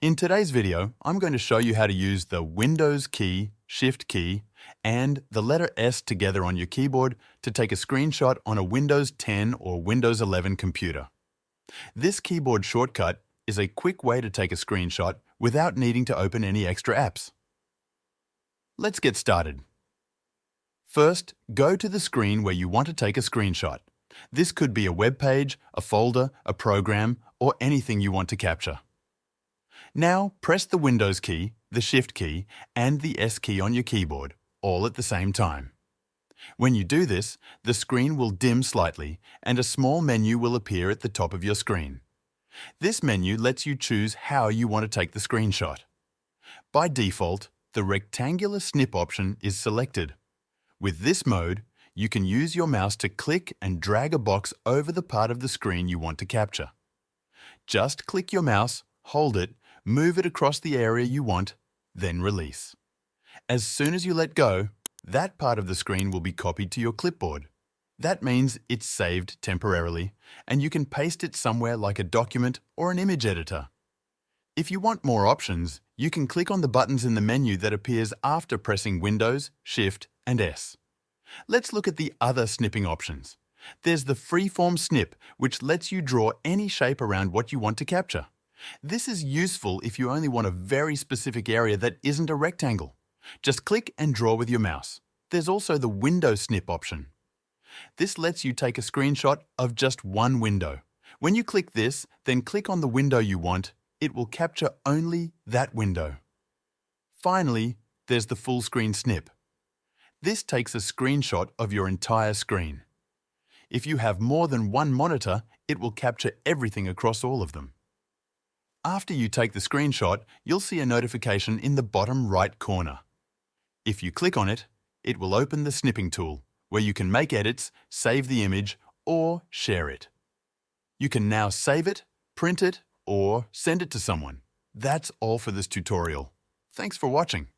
In today's video, I'm going to show you how to use the Windows key, Shift key, and the letter S together on your keyboard to take a screenshot on a Windows 10 or Windows 11 computer. This keyboard shortcut is a quick way to take a screenshot without needing to open any extra apps. Let's get started. First, go to the screen where you want to take a screenshot. This could be a web page, a folder, a program, or anything you want to capture. Now, press the Windows key, the Shift key, and the S key on your keyboard, all at the same time. When you do this, the screen will dim slightly and a small menu will appear at the top of your screen. This menu lets you choose how you want to take the screenshot. By default, the rectangular snip option is selected. With this mode, you can use your mouse to click and drag a box over the part of the screen you want to capture. Just click your mouse, hold it, move it across the area you want, then release. As soon as you let go, that part of the screen will be copied to your clipboard. That means it's saved temporarily, and you can paste it somewhere like a document or an image editor. If you want more options, you can click on the buttons in the menu that appears after pressing Windows, Shift, and S. Let's look at the other snipping options. There's the Freeform snip, which lets you draw any shape around what you want to capture. This is useful if you only want a very specific area that isn't a rectangle. Just click and draw with your mouse. There's also the window snip option. This lets you take a screenshot of just one window. When you click this, then click on the window you want, it will capture only that window. Finally, there's the full screen snip. This takes a screenshot of your entire screen. If you have more than one monitor, it will capture everything across all of them. After you take the screenshot, you'll see a notification in the bottom right corner. If you click on it, it will open the Snipping Tool, where you can make edits, save the image, or share it. You can now save it, print it, or send it to someone. That's all for this tutorial. Thanks for watching.